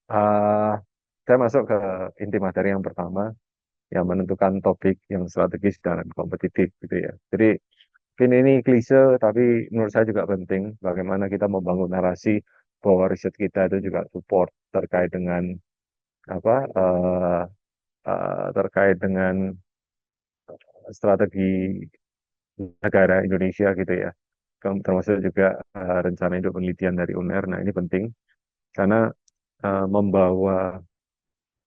uh, saya masuk ke inti materi yang pertama, yang menentukan topik yang strategis dan kompetitif gitu ya. Jadi mungkin ini klise, tapi menurut saya juga penting bagaimana kita membangun narasi bahwa riset kita itu juga support terkait dengan apa terkait dengan strategi negara Indonesia gitu ya. Termasuk juga rencana induk penelitian dari UNER. Nah, ini penting karena membawa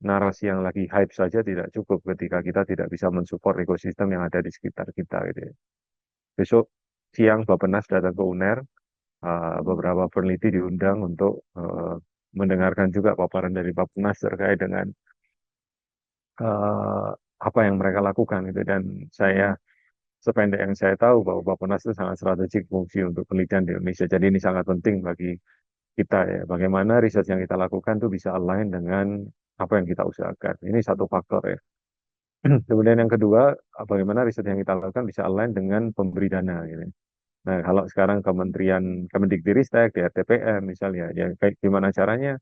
narasi yang lagi hype saja tidak cukup ketika kita tidak bisa mensupport ekosistem yang ada di sekitar kita gitu ya. Besok siang Bappenas datang ke UNER, beberapa peneliti diundang untuk mendengarkan juga paparan dari Bappenas terkait dengan eh, apa yang mereka lakukan gitu. Dan saya sependek yang saya tahu bahwa Bappenas itu sangat strategik fungsi untuk penelitian di Indonesia. Jadi ini sangat penting bagi kita ya. Bagaimana riset yang kita lakukan itu bisa align dengan apa yang kita usahakan. Ini satu faktor ya. Kemudian yang kedua, bagaimana riset yang kita lakukan bisa align dengan pemberi dana gitu. Nah, kalau sekarang Kementerian Kemendikbudristek, di RTPM misalnya, ya kayak gimana caranya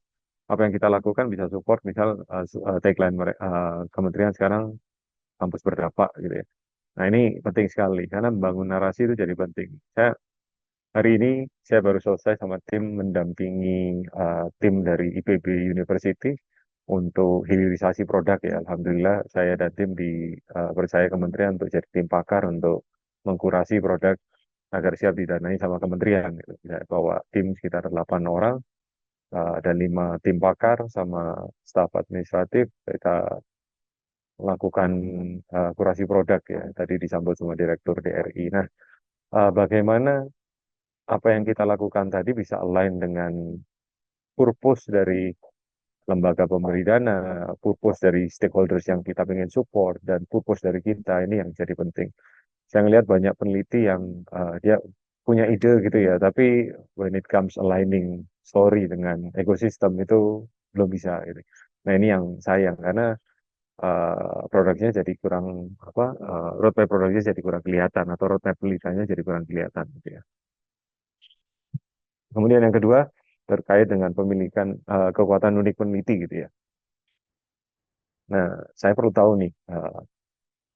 apa yang kita lakukan bisa support misal tagline kementerian sekarang kampus berdampak gitu ya. Nah, ini penting sekali karena membangun narasi itu jadi penting. Hari ini saya baru selesai sama tim mendampingi tim dari IPB University untuk hilirisasi produk ya. Alhamdulillah saya dan tim dipercaya kementerian untuk jadi tim pakar untuk mengkurasi produk agar siap didanai sama kementerian. Gitu. Ya, bawa tim sekitar 8 orang dan 5 tim pakar sama staf administratif. Kita lakukan kurasi produk ya. Tadi disambut sama Direktur DRI. Nah, bagaimana apa yang kita lakukan tadi bisa align dengan purpose dari lembaga pemberi dana, purpose dari stakeholders yang kita ingin support, dan purpose dari kita ini yang jadi penting. Saya ngelihat banyak peneliti yang dia punya ide gitu ya, tapi when it comes aligning story dengan ekosistem itu belum bisa gitu. Nah ini yang sayang karena produknya jadi kurang roadmap produknya jadi kurang kelihatan atau roadmap penelitiannya jadi kurang kelihatan gitu ya. Kemudian yang kedua terkait dengan pemilikan kekuatan unik peneliti gitu ya. Nah, saya perlu tahu nih,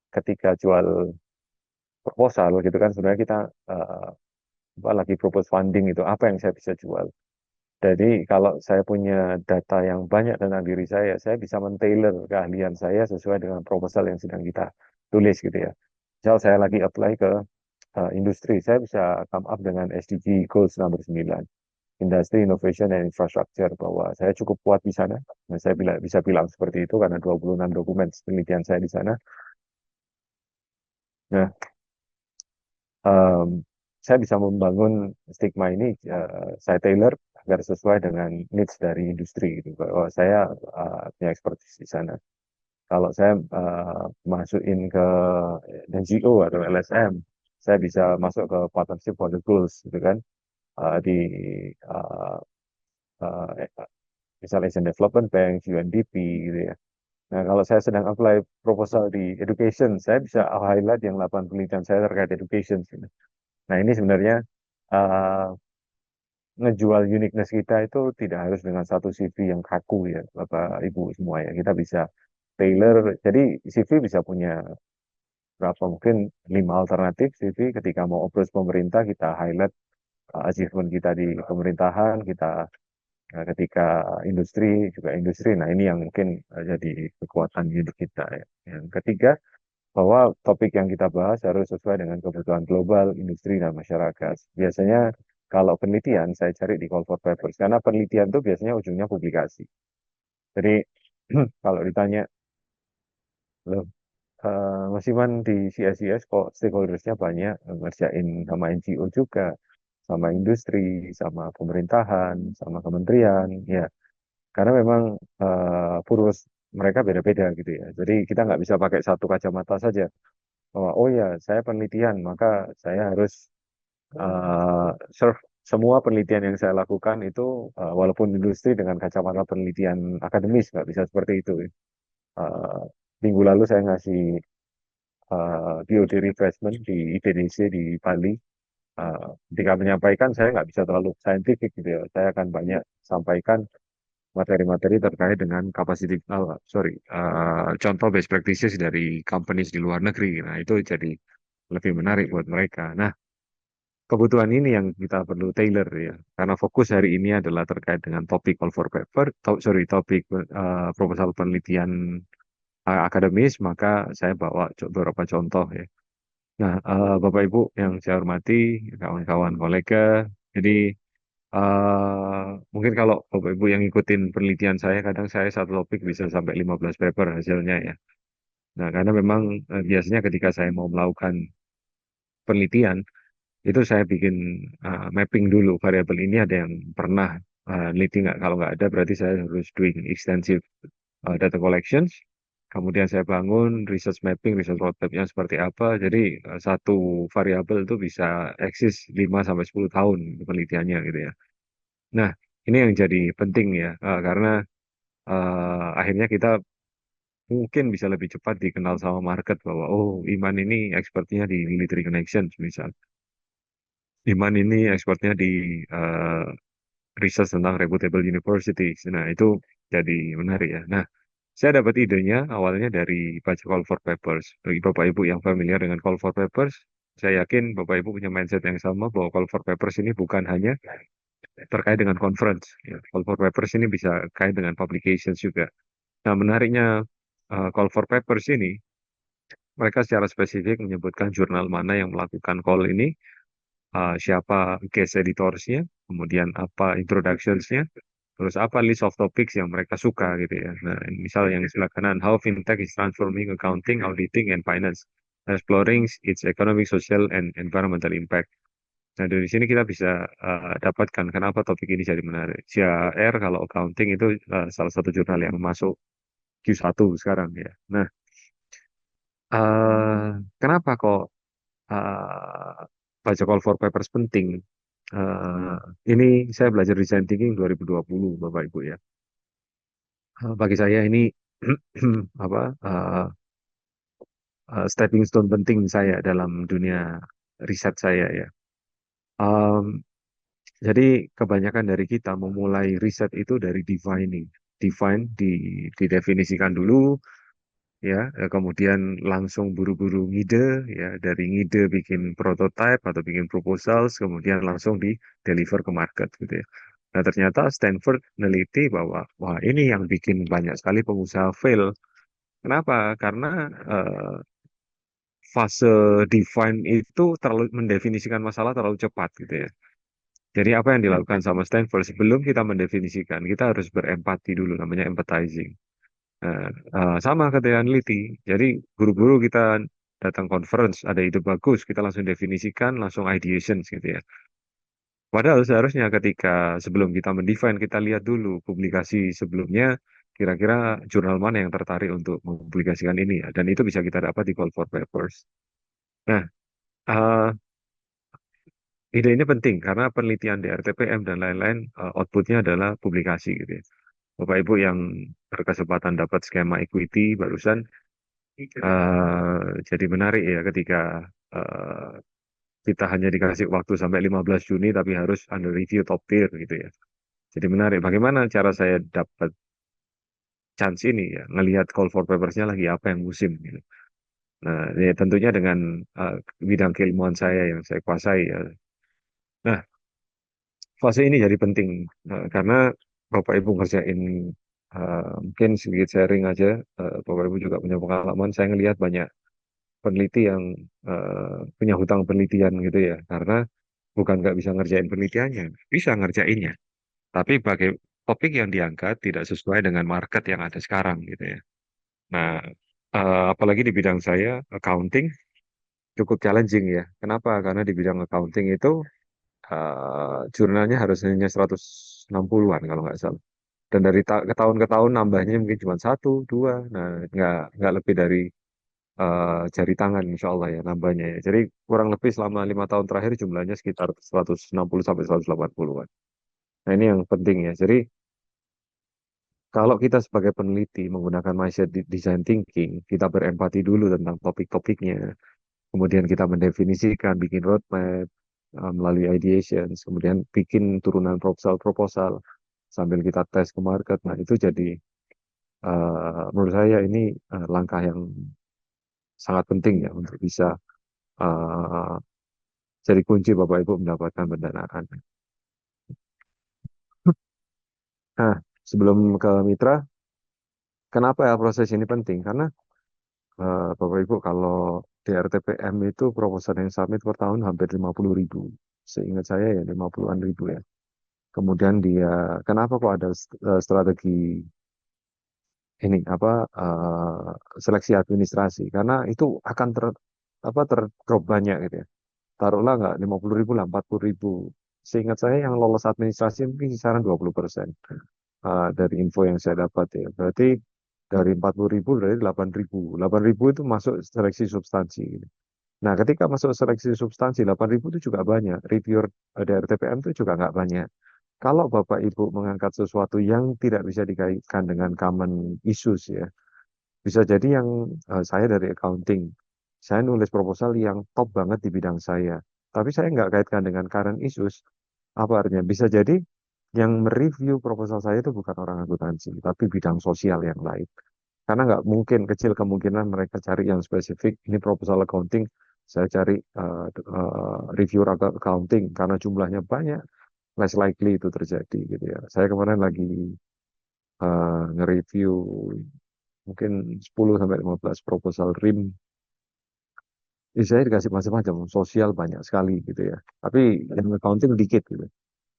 ketika jual proposal gitu kan, sebenarnya kita eh, lagi propose funding itu, apa yang saya bisa jual. Jadi kalau saya punya data yang banyak tentang diri saya bisa men-tailor keahlian saya sesuai dengan proposal yang sedang kita tulis gitu ya. Misal saya lagi apply ke industri, saya bisa come up dengan SDG Goals nomor 9. Industri, Innovation, and Infrastructure, bahwa saya cukup kuat di sana. Nah, saya bisa bilang seperti itu karena 26 dokumen penelitian saya di sana. Nah, em, saya bisa membangun stigma ini, saya tailor agar sesuai dengan needs dari industri gitu. Bahwa saya punya expertise di sana. Kalau saya masukin ke NGO atau LSM, saya bisa masuk ke Partnership for the Goals gitu kan. Di uh, uh, misal Asian Development Bank, UNDP gitu ya. Nah, kalau saya sedang apply proposal di education, saya bisa highlight yang 8 penelitian saya terkait education gitu. Nah, ini sebenarnya uh, ngejual uniqueness kita itu tidak harus dengan satu CV yang kaku ya, Bapak Ibu semua ya. Kita bisa tailor. Jadi CV bisa punya berapa mungkin 5 alternatif CV ketika mau approach pemerintah kita highlight achievement kita di pemerintahan, kita ketika industri juga industri. Nah, ini yang mungkin jadi kekuatan hidup kita ya. Yang ketiga, bahwa topik yang kita bahas harus sesuai dengan kebutuhan global, industri, dan masyarakat. Biasanya kalau penelitian saya cari di call for papers, karena penelitian itu biasanya ujungnya publikasi. Jadi kalau ditanya, loh, Mas Iman di CSIS kok stakeholdersnya banyak, ngerjain sama NGO juga, sama industri, sama pemerintahan, sama kementerian, ya. Karena memang purpose mereka beda-beda gitu ya. Jadi kita nggak bisa pakai satu kacamata saja. Oh ya, saya penelitian, maka saya harus serve semua penelitian yang saya lakukan itu walaupun industri dengan kacamata penelitian akademis nggak bisa seperti itu. Uh, Minggu lalu saya ngasih BOD refreshment di IPDC di Bali. Ketika menyampaikan saya nggak bisa terlalu saintifik gitu ya. Saya akan banyak sampaikan materi-materi terkait dengan contoh best practices dari companies di luar negeri. Nah, itu jadi lebih menarik buat mereka. Nah, kebutuhan ini yang kita perlu tailor ya, karena fokus hari ini adalah terkait dengan topik call for paper, topik proposal penelitian akademis, maka saya bawa beberapa contoh ya. Nah, Bapak Ibu yang saya hormati, kawan-kawan kolega, jadi mungkin kalau Bapak Ibu yang ngikutin penelitian saya, kadang saya satu topik bisa sampai 15 paper hasilnya ya. Nah, karena memang biasanya ketika saya mau melakukan penelitian, itu saya bikin mapping dulu variabel ini ada yang pernah neliti nggak. Kalau nggak ada berarti saya harus doing extensive data collections. Kemudian saya bangun research mapping, research roadmap-nya seperti apa. Jadi satu variabel itu bisa eksis 5 sampai 10 tahun penelitiannya gitu ya. Nah, ini yang jadi penting ya, karena akhirnya kita mungkin bisa lebih cepat dikenal sama market bahwa oh Iman ini expertnya di military connections misal. Iman ini expertnya di eh, research tentang reputable universities. Nah, itu jadi menarik ya. Nah, saya dapat idenya awalnya dari baca call for papers. Bagi Bapak Ibu yang familiar dengan call for papers, saya yakin Bapak Ibu punya mindset yang sama bahwa call for papers ini bukan hanya terkait dengan conference. Ya. Call for papers ini bisa kait dengan publications juga. Nah, menariknya call for papers ini, mereka secara spesifik menyebutkan jurnal mana yang melakukan call ini, siapa guest editorsnya, kemudian apa introductionsnya, terus apa list of topics yang mereka suka gitu ya. Nah, misal yang di sebelah kanan, how fintech is transforming accounting, auditing, and finance, exploring its economic, social, and environmental impact. Nah, dari sini kita bisa dapatkan kenapa topik ini jadi menarik. CAR kalau accounting itu salah satu jurnal yang masuk Q1 sekarang ya. Nah, eh kenapa kok eh, baca call for papers penting? Eh, ini saya belajar design thinking 2020, Bapak Ibu ya. Bagi saya ini apa stepping stone penting saya dalam dunia riset saya ya. Em, jadi kebanyakan dari kita memulai riset itu dari defining, define, didefinisikan dulu ya, kemudian langsung buru-buru ngide ya, dari ngide bikin prototype atau bikin proposals, kemudian langsung di deliver ke market gitu ya. Nah, ternyata Stanford meneliti bahwa wah ini yang bikin banyak sekali pengusaha fail. Kenapa? Karena eh, fase define itu terlalu mendefinisikan masalah terlalu cepat gitu ya. Jadi apa yang dilakukan sama Stanford sebelum kita mendefinisikan, kita harus berempati dulu, namanya empathizing. Nah, sama ketika neliti. Jadi guru-guru kita datang conference, ada ide bagus, kita langsung definisikan, langsung ideation gitu ya. Padahal seharusnya ketika sebelum kita mendefine, kita lihat dulu publikasi sebelumnya, kira-kira jurnal mana yang tertarik untuk mempublikasikan ini ya. Dan itu bisa kita dapat di call for papers. Nah, eh, ide ini penting karena penelitian di RTPM dan lain-lain outputnya adalah publikasi gitu ya. Bapak Ibu yang berkesempatan dapat skema equity barusan, jadi menarik ya ketika eh, kita hanya dikasih waktu sampai 15 Juni tapi harus under review top tier gitu ya. Jadi menarik. Bagaimana cara saya dapat chance ini ya, ngelihat call for papers-nya lagi apa yang musim gitu. Nah, ya tentunya dengan eh, bidang keilmuan saya yang saya kuasai ya. Nah, fase ini jadi penting karena Bapak Ibu ngerjain mungkin sedikit sharing aja, Bapak Ibu juga punya pengalaman. Saya ngelihat banyak peneliti yang punya hutang penelitian gitu ya, karena bukan nggak bisa ngerjain penelitiannya, bisa ngerjainnya, tapi bagai topik yang diangkat tidak sesuai dengan market yang ada sekarang gitu ya. Nah, apalagi di bidang saya accounting cukup challenging ya. Kenapa? Karena di bidang accounting itu jurnalnya harus hanya 160-an kalau nggak salah. Dan dari ke tahun nambahnya mungkin cuma satu, dua, nah nggak lebih dari jari tangan insya Allah ya nambahnya ya. Jadi kurang lebih selama 5 tahun terakhir jumlahnya sekitar 160 sampai 180-an. Nah ini yang penting ya. Jadi kalau kita sebagai peneliti menggunakan mindset design thinking, kita berempati dulu tentang topik-topiknya, kemudian kita mendefinisikan, bikin roadmap melalui ideations, kemudian bikin turunan proposal-proposal. sambil kita tes ke market. Nah, itu jadi menurut saya ini langkah yang sangat penting ya untuk bisa eh, jadi kunci Bapak Ibu mendapatkan pendanaan. Nah, sebelum ke mitra, kenapa ya proses ini penting? Karena Bapak Ibu kalau di RTPM itu proposal yang submit per tahun hampir 50.000. Seingat saya ya 50-an ribu ya. Kemudian dia, kenapa kok ada strategi ini apa seleksi administrasi? Karena itu akan terdrop banyak gitu ya. Taruhlah nggak 50.000 lah, 40.000. Seingat saya yang lolos administrasi mungkin kisaran 20% dari info yang saya dapat ya. Berarti dari 40.000 dari 8.000. 8.000 itu masuk seleksi substansi, gitu. Nah, ketika masuk seleksi substansi 8.000 itu juga banyak. Reviewer dari RTPM itu juga nggak banyak. Kalau Bapak Ibu mengangkat sesuatu yang tidak bisa dikaitkan dengan common issues ya, bisa jadi yang saya dari accounting, saya nulis proposal yang top banget di bidang saya, tapi saya nggak kaitkan dengan current issues. Apa artinya? Bisa jadi yang mereview proposal saya itu bukan orang akuntansi, tapi bidang sosial yang lain. Karena nggak mungkin, kecil kemungkinan mereka cari yang spesifik. Ini proposal accounting, saya cari reviewer accounting karena jumlahnya banyak, less likely itu terjadi gitu ya. Saya kemarin lagi nge-review mungkin 10 sampai 15 proposal RIM. Saya dikasih macam-macam, sosial banyak sekali gitu ya. Tapi yang accounting dikit gitu.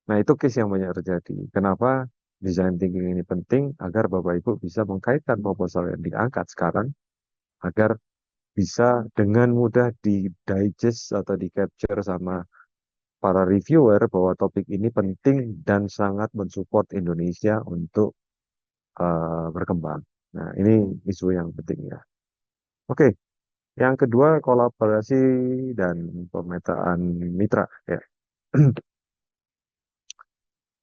Nah, itu case yang banyak terjadi. Kenapa design thinking ini penting? Agar Bapak Ibu bisa mengkaitkan proposal yang diangkat sekarang, agar bisa dengan mudah di digest atau di capture sama para reviewer bahwa topik ini penting dan sangat mensupport Indonesia untuk berkembang. Nah, ini isu yang penting ya. Oke, yang kedua kolaborasi dan pemetaan mitra ya.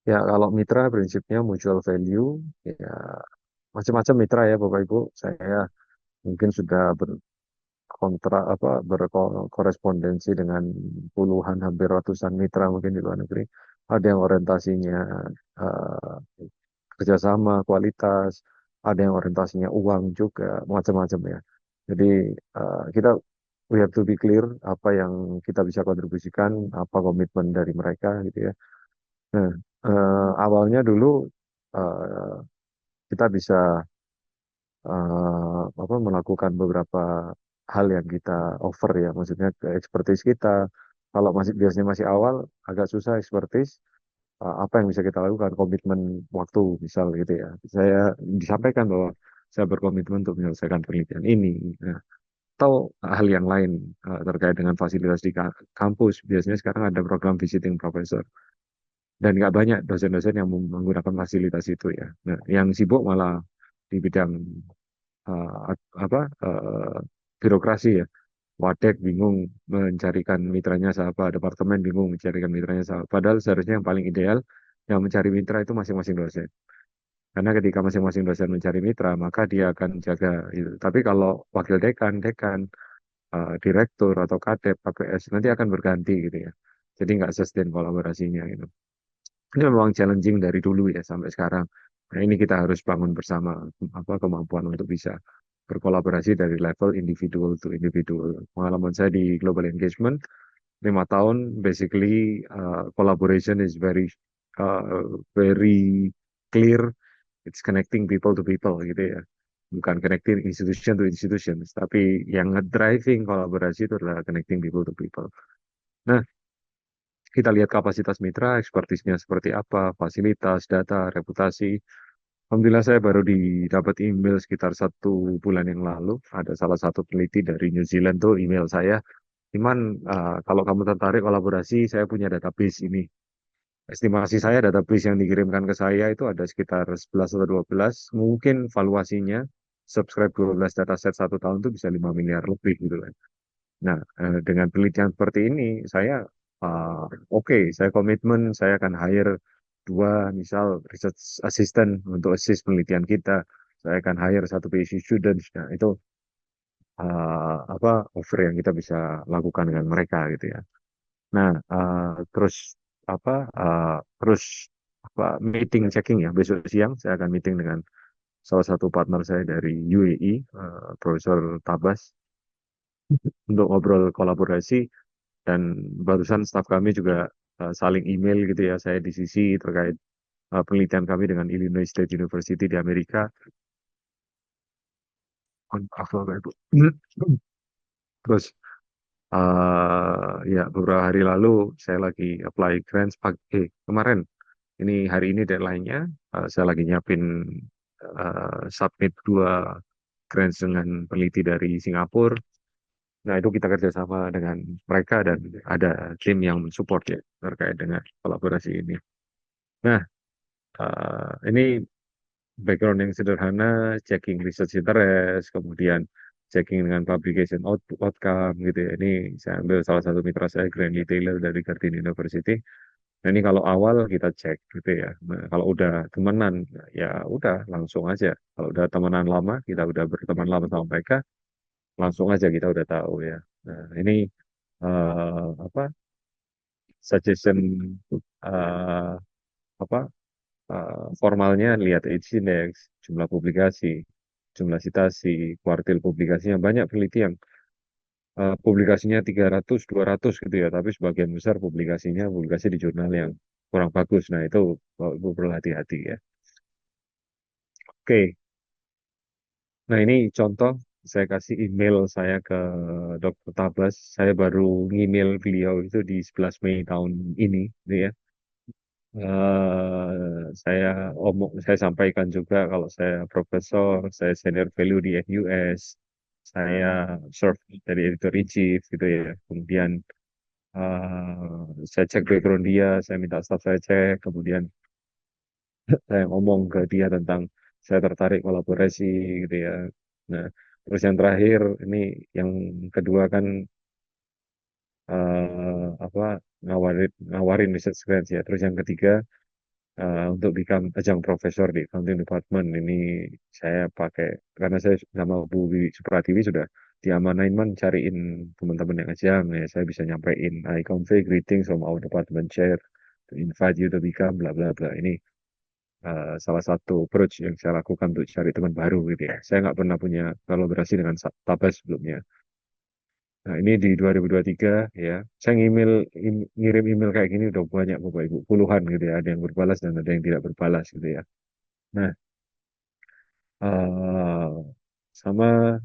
Ya, kalau mitra prinsipnya mutual value ya, macam-macam mitra ya Bapak Ibu. Saya mungkin sudah berkorespondensi dengan puluhan hampir ratusan mitra mungkin di luar negeri. Ada yang orientasinya eh, kerjasama, kualitas, ada yang orientasinya uang juga, macam-macam ya. Jadi kita we have to be clear apa yang kita bisa kontribusikan, apa komitmen dari mereka gitu ya. Nah, awalnya dulu eh, kita bisa melakukan beberapa hal yang kita offer ya, maksudnya ke expertise kita. Kalau masih biasanya masih awal, agak susah expertise. Apa yang bisa kita lakukan? Komitmen waktu, misal gitu ya. Saya disampaikan bahwa saya berkomitmen untuk menyelesaikan penelitian ini. Nah, atau hal yang lain terkait dengan fasilitas di kampus. Biasanya sekarang ada program visiting professor. Dan nggak banyak dosen-dosen yang menggunakan fasilitas itu ya. Nah, yang sibuk malah di bidang birokrasi ya. Wadek bingung mencarikan mitranya siapa, departemen bingung mencarikan mitranya siapa. Padahal seharusnya yang paling ideal yang mencari mitra itu masing-masing dosen. Karena ketika masing-masing dosen mencari mitra, maka dia akan jaga itu. Tapi kalau wakil dekan, dekan, direktur atau kadep, KPS nanti akan berganti gitu ya. Jadi nggak sustain kolaborasinya gitu. Ini memang challenging dari dulu ya sampai sekarang. Nah, ini kita harus bangun bersama apa kemampuan untuk bisa berkolaborasi dari level individual to individual. Pengalaman saya di global engagement 5 tahun, basically collaboration is very clear. It's connecting people to people gitu ya. Bukan connecting institution to institutions, tapi yang driving kolaborasi itu adalah connecting people to people. Nah, kita lihat kapasitas mitra, ekspertisnya seperti apa, fasilitas, data, reputasi. Alhamdulillah saya baru dapat email sekitar 1 bulan yang lalu. Ada salah satu peneliti dari New Zealand tuh email saya. Iman, kalau kamu tertarik kolaborasi, saya punya database ini. Estimasi saya database yang dikirimkan ke saya itu ada sekitar 11 atau 12. Mungkin valuasinya subscribe 12 dataset 1 tahun itu bisa 5 miliar lebih gitu kan. Nah, dengan penelitian seperti ini, saya uh, oke, saya komitmen, saya akan hire 2, misal research assistant untuk assist penelitian kita. Saya akan hire 1 PhD student. Nah, itu offer yang kita bisa lakukan dengan mereka gitu ya. Nah, terus apa? Terus meeting checking ya. Besok siang saya akan meeting dengan salah satu partner saya dari UAE, Profesor Tabas, untuk ngobrol kolaborasi. Dan barusan staf kami juga saling email gitu ya, saya di sisi terkait penelitian kami dengan Illinois State University di Amerika. Maaf, Bapak Ibu. Terus ya beberapa hari lalu saya lagi apply grants kemarin. Ini hari ini deadline-nya. Saya lagi nyiapin submit dua grants dengan peneliti dari Singapura. Nah, itu kita kerjasama dengan mereka dan ada tim yang mensupport ya terkait dengan kolaborasi ini. Nah, ini background yang sederhana, checking research interest, kemudian checking dengan publication outcome gitu ya. Ini saya ambil salah satu mitra saya, Granny Taylor dari Curtin University. Nah, ini kalau awal kita cek gitu ya. Nah, kalau udah temenan, ya udah langsung aja. Kalau udah temenan lama, kita udah berteman lama sama mereka, langsung aja kita udah tahu ya. Nah, ini apa suggestion eh, apa formalnya lihat age index, jumlah publikasi, jumlah citasi, kuartil publikasinya banyak penelitian. Publikasinya 300, 200 gitu ya, tapi sebagian besar publikasinya publikasi di jurnal yang kurang bagus. Nah, itu Ibu perlu hati-hati ya. Oke, nah ini contoh saya kasih email saya ke Dr. Tabas. Saya baru email beliau itu di 11 Mei tahun ini, gitu ya. Saya sampaikan juga kalau saya profesor, saya senior value di NUS, saya serve dari editor in chief gitu ya. Kemudian saya cek background dia, saya minta staff saya cek, kemudian saya ngomong ke dia tentang saya tertarik kolaborasi gitu ya. Nah, terus yang terakhir ini yang kedua kan apa ngawarin research grants ya. Terus yang ketiga untuk become ajang profesor di accounting department ini saya pakai karena saya sama Bu Wiwi Supratiwi sudah diamanain cariin teman-teman yang ajang ya saya bisa nyampein I convey greetings from our department chair to invite you to become bla bla bla ini salah satu approach yang saya lakukan untuk cari teman baru gitu ya saya nggak pernah punya kolaborasi dengan Tabas sebelumnya. Nah, ini di 2023 ya. Saya ngirim email kayak gini udah banyak Bapak Ibu, puluhan gitu ya. Ada yang berbalas dan ada yang tidak berbalas gitu ya. Nah, eh sama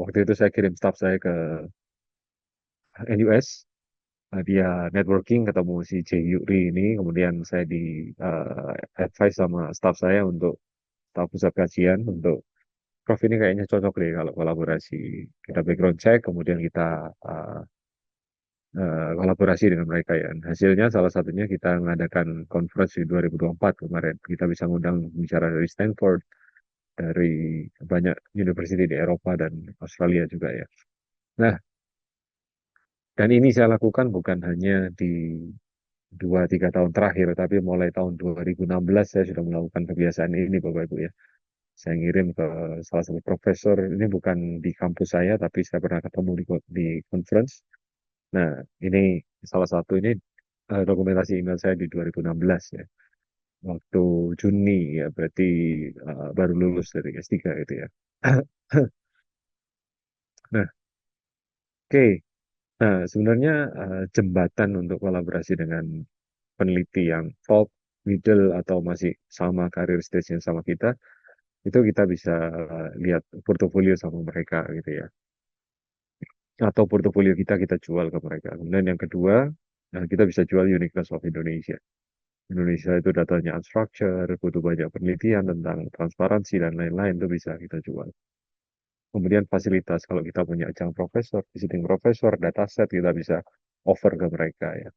waktu itu saya kirim staff saya ke NUS. Dia networking ketemu si J. Yuri ini. Kemudian saya di advice sama staff saya untuk staf pusat kajian untuk Prof ini kayaknya cocok deh kalau kolaborasi. Kita background check, kemudian kita kolaborasi dengan mereka ya. Hasilnya salah satunya kita mengadakan conference di 2024 kemarin. Kita bisa ngundang bicara dari Stanford, dari banyak university di Eropa dan Australia juga ya. Nah, dan ini saya lakukan bukan hanya di 2-3 tahun terakhir, tapi mulai tahun 2016 saya sudah melakukan kebiasaan ini Bapak Ibu ya. Saya ngirim ke salah satu profesor, ini bukan di kampus saya, tapi saya pernah ketemu di conference. Nah, ini salah satu ini dokumentasi email saya di 2016 ya. Waktu Juni ya, berarti baru lulus dari S3 itu ya. Nah, oke. Nah, sebenarnya jembatan untuk kolaborasi dengan peneliti yang top, middle, atau masih sama karir stage-nya sama kita, itu kita bisa lihat portofolio sama mereka gitu ya. Atau portofolio kita jual ke mereka. Kemudian yang kedua, kita bisa jual uniqueness of Indonesia. Indonesia itu datanya unstructured, butuh banyak penelitian tentang transparansi dan lain-lain itu bisa kita jual. Kemudian fasilitas, kalau kita punya ajang profesor, visiting profesor, dataset kita bisa offer ke mereka ya.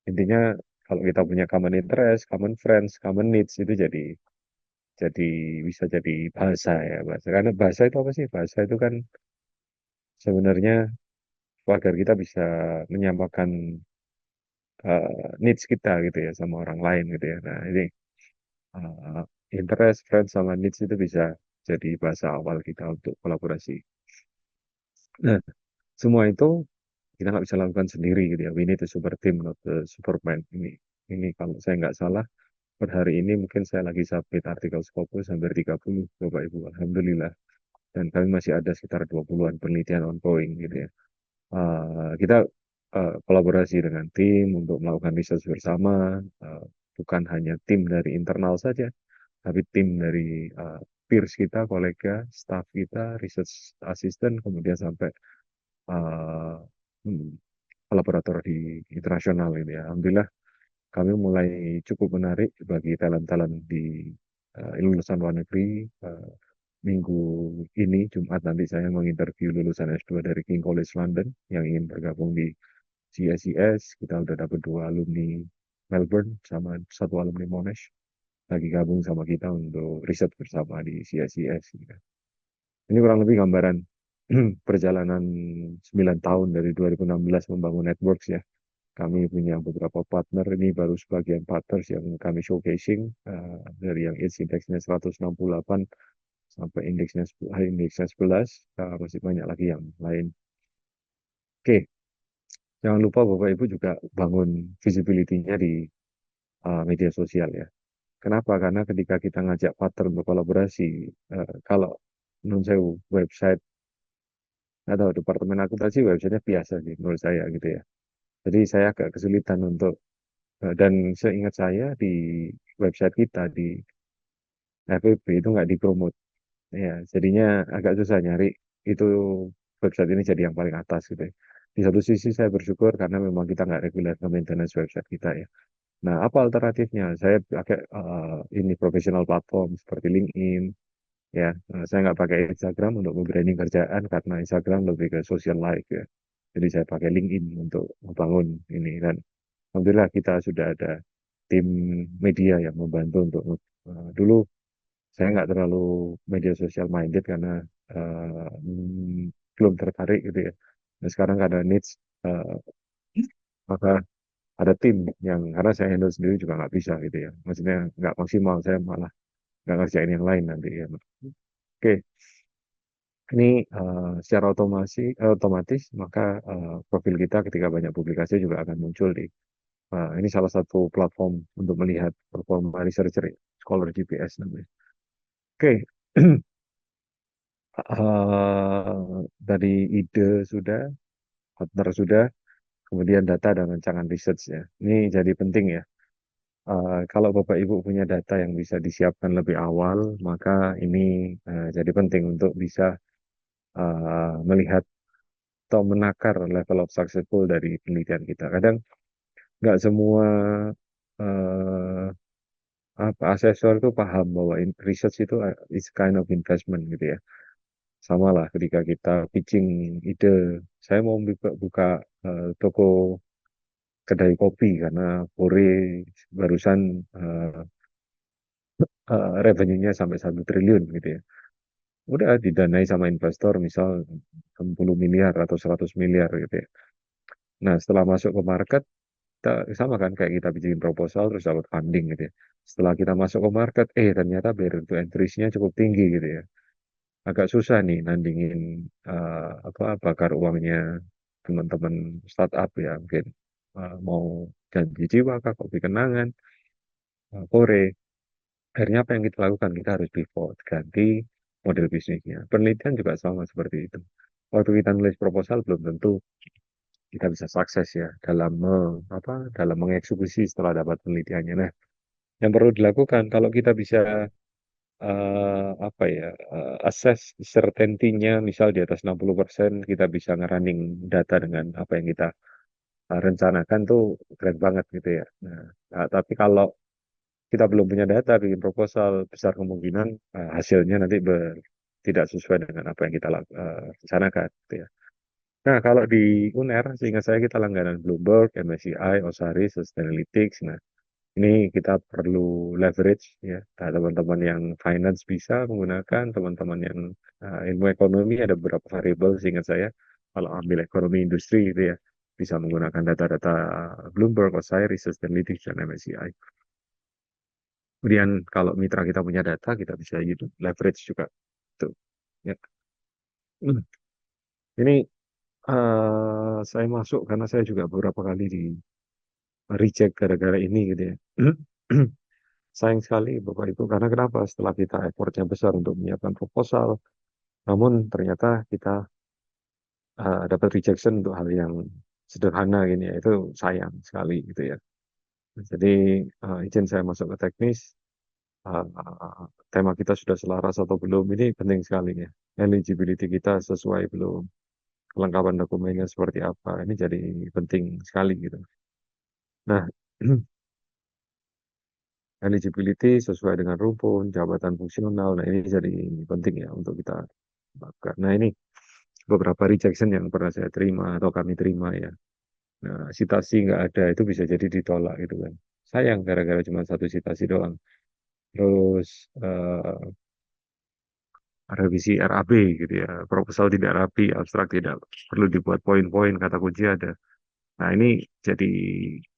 Intinya kalau kita punya common interest, common friends, common needs itu jadi bisa jadi bahasa ya bahasa. Karena bahasa itu apa sih? Bahasa itu kan sebenarnya agar kita bisa menyampaikan needs kita gitu ya sama orang lain gitu ya. Nah ini uh, interest, friends sama needs itu bisa jadi bahasa awal kita untuk kolaborasi. Nah, semua itu kita nggak bisa lakukan sendiri gitu ya. We need a super team, not a superman. Ini kalau saya nggak salah, per hari ini mungkin saya lagi submit artikel Scopus hampir 30 Bapak Ibu, Alhamdulillah. Dan kami masih ada sekitar 20-an penelitian ongoing gitu ya. Kita kolaborasi dengan tim untuk melakukan riset bersama, bukan hanya tim dari internal saja, tapi tim dari peers kita, kolega, staff kita, research assistant, kemudian sampai uh, hmm, kolaborator di internasional ini ya. Alhamdulillah kami mulai cukup menarik bagi talent-talent di lulusan luar negeri. Minggu ini, Jumat nanti saya menginterview lulusan S2 dari King College London yang ingin bergabung di CSIS. Kita udah dapat 2 alumni Melbourne sama 1 alumni Monash lagi gabung sama kita untuk riset bersama di CSIS. Ini kurang lebih gambaran perjalanan 9 tahun dari 2016 membangun networks ya. Kami punya beberapa partner, ini baru sebagian partners yang kami showcasing, dari yang indeksnya 168 sampai indeksnya 11, masih banyak lagi yang lain. Oke, jangan lupa Bapak Ibu juga bangun visibility-nya di media sosial ya. Kenapa? Karena ketika kita ngajak partner berkolaborasi, kalau menurut saya website atau departemen akuntansi websitenya biasa sih menurut saya gitu ya. Jadi saya agak kesulitan untuk dan seingat saya di website kita di FEB itu nggak dipromot. Ya, jadinya agak susah nyari itu website ini jadi yang paling atas gitu ya. Di satu sisi saya bersyukur karena memang kita nggak reguler maintenance website kita ya. Nah, apa alternatifnya? Saya pakai ini profesional platform seperti LinkedIn, ya. Saya nggak pakai Instagram untuk branding kerjaan karena Instagram lebih ke social life ya. Jadi saya pakai LinkedIn untuk membangun ini dan alhamdulillah kita sudah ada tim media yang membantu untuk dulu saya nggak terlalu media sosial minded karena belum tertarik gitu ya. Nah, sekarang karena needs, eh, maka ada tim yang karena saya handle sendiri juga nggak bisa gitu ya. Maksudnya nggak maksimal, saya malah nggak ngerjain yang lain nanti ya. Oke, ini secara otomatis maka profil kita ketika banyak publikasi juga akan muncul di ini salah satu platform untuk melihat performa researcher ya, Scholar GPS namanya. Oke, dari ide sudah, partner sudah, kemudian data dan rancangan research ya. Ini jadi penting ya. Kalau Bapak Ibu punya data yang bisa disiapkan lebih awal, maka ini jadi penting untuk bisa melihat atau menakar level of successful dari penelitian kita. Kadang nggak semua eh, asesor itu paham bahwa research itu is kind of investment gitu ya. Sama lah ketika kita pitching ide, saya mau buka toko kedai kopi karena Pore barusan revenue-nya sampai 1 triliun gitu ya. Udah didanai sama investor misal 60 miliar atau 100 miliar gitu ya. Nah setelah masuk ke market, kita sama kan kayak kita bikin proposal terus dapat funding gitu ya. Setelah kita masuk ke market, ternyata barrier to entry-nya cukup tinggi gitu ya. Agak susah nih nandingin apa bakar uangnya teman-teman startup ya mungkin mau janji jiwa kah, kopi kenangan, Kore. Akhirnya apa yang kita lakukan? Kita harus pivot, ganti model bisnisnya. Penelitian juga sama seperti itu. Waktu kita nulis proposal belum tentu kita bisa sukses ya dalam dalam mengeksekusi setelah dapat penelitiannya. Nah, yang perlu dilakukan kalau kita bisa apa ya assess certainty-nya misal di atas 60% kita bisa ngerunning data dengan apa yang kita rencanakan tuh keren banget gitu ya. Nah, tapi kalau kita belum punya data bikin proposal besar kemungkinan hasilnya nanti tidak sesuai dengan apa yang kita rencanakan gitu ya. Nah, kalau di UNER, seingat saya kita langganan Bloomberg, MSCI, Osiris, Sustainalytics. Nah, ini kita perlu leverage ya. Nah, teman-teman yang finance bisa menggunakan, teman-teman yang ilmu ekonomi ada beberapa variabel seingat saya. Kalau ambil ekonomi industri itu ya, bisa menggunakan data-data Bloomberg, Osiris, Sustainalytics, dan MSCI. Kemudian kalau mitra kita punya data, kita bisa gitu, leverage juga. Tuh. Ya. Hmm. Ini saya masuk karena saya juga beberapa kali di reject gara-gara ini gitu ya. sayang sekali Bapak Ibu, karena kenapa? Setelah kita effortnya besar untuk menyiapkan proposal, namun ternyata kita dapat rejection untuk hal yang sederhana gini ya, itu sayang sekali gitu ya. Jadi izin saya masuk ke teknis. Tema kita sudah selaras atau belum, ini penting sekali ya. Eligibility kita sesuai belum, kelengkapan dokumennya seperti apa, ini jadi penting sekali gitu. Nah, eligibility sesuai dengan rumpun, jabatan fungsional, nah ini jadi penting ya untuk kita lakukan. Nah ini beberapa rejection yang pernah saya terima atau kami terima ya. Nah, citasi nggak ada itu bisa jadi ditolak gitu kan. Sayang gara-gara cuma satu citasi doang. Terus revisi RAB gitu ya, proposal tidak rapi, abstrak tidak perlu dibuat poin-poin, kata kunci ada. Nah ini jadi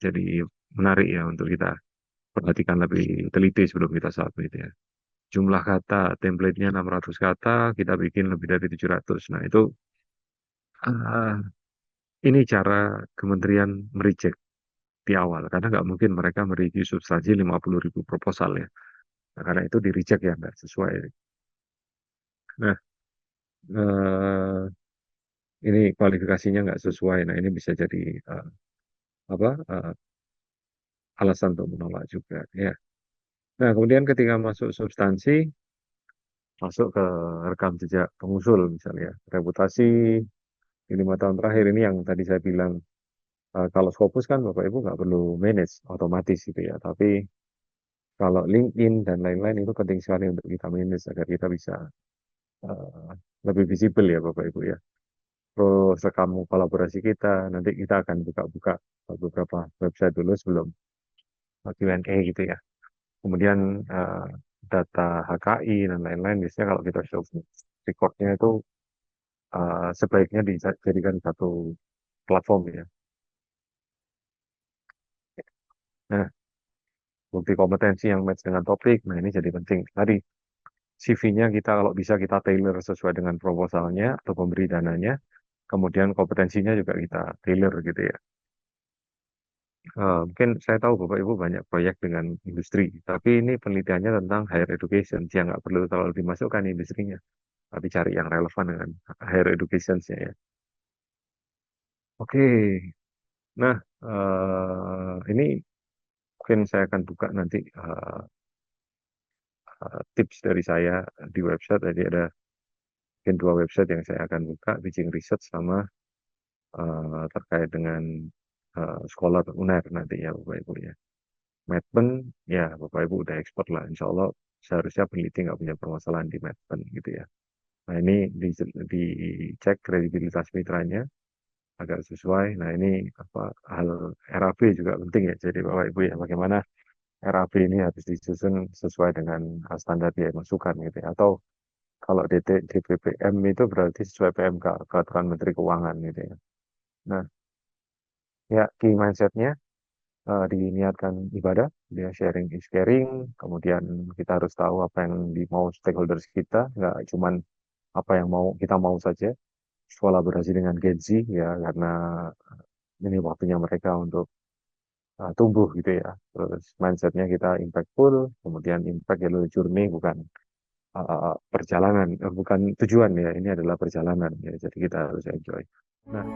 jadi menarik ya untuk kita perhatikan lebih teliti sebelum kita submit ya. Jumlah kata, template-nya 600 kata, kita bikin lebih dari 700. Nah itu ah, ini cara kementerian mereject di awal, karena nggak mungkin mereka mereview substansi 50.000 proposal ya. Nah, karena itu di reject ya, nggak sesuai. Nah, eh, ini kualifikasinya nggak sesuai. Nah, ini bisa jadi apa alasan untuk menolak juga. Ya. Nah, kemudian ketika masuk substansi, masuk ke rekam jejak pengusul misalnya, reputasi di 5 tahun terakhir ini yang tadi saya bilang, kalau Scopus kan Bapak Ibu nggak perlu manage otomatis gitu ya. Tapi kalau LinkedIn dan lain-lain itu penting sekali untuk kita manage agar kita bisa eh, lebih visible ya Bapak Ibu ya. Terus rekam kolaborasi kita, nanti kita akan buka-buka beberapa website dulu sebelum Q&A gitu ya. Kemudian data HKI dan lain-lain, biasanya kalau kita show recordnya itu sebaiknya dijadikan satu platform ya. Nah, bukti kompetensi yang match dengan topik, nah ini jadi penting. Tadi CV-nya kita kalau bisa kita tailor sesuai dengan proposalnya atau pemberi dananya, kemudian kompetensinya juga kita tailor gitu ya. Mungkin saya tahu Bapak Ibu banyak proyek dengan industri, tapi ini penelitiannya tentang higher education, yang nggak perlu terlalu dimasukkan industrinya, tapi cari yang relevan dengan higher education-nya ya. Oke, nah ini mungkin saya akan buka nanti tips dari saya di website. Jadi ada mungkin 2 website yang saya akan buka, Bridging Research sama terkait dengan Scholar UNER nantinya Bapak Ibu ya. Medpen, ya Bapak Ibu udah expert lah. Insya Allah seharusnya peneliti nggak punya permasalahan di Medpen gitu ya. Nah ini dicek kredibilitas mitranya agar sesuai. Nah ini apa hal RAB juga penting ya. Jadi Bapak Ibu ya bagaimana RAB ini harus disusun sesuai dengan standar biaya masukan gitu ya. Atau kalau DPPM itu berarti sesuai PMK, Peraturan Menteri Keuangan gitu ya. Nah ya key mindsetnya diniatkan ibadah, dia sharing is caring, kemudian kita harus tahu apa yang dimau stakeholders kita, nggak cuman apa yang mau kita mau saja, kolaborasi dengan Gen Z ya, karena ini waktunya mereka untuk tumbuh gitu ya, terus mindsetnya kita impactful, kemudian impact adalah journey bukan perjalanan, bukan tujuan ya, ini adalah perjalanan ya, jadi kita harus enjoy. Nah,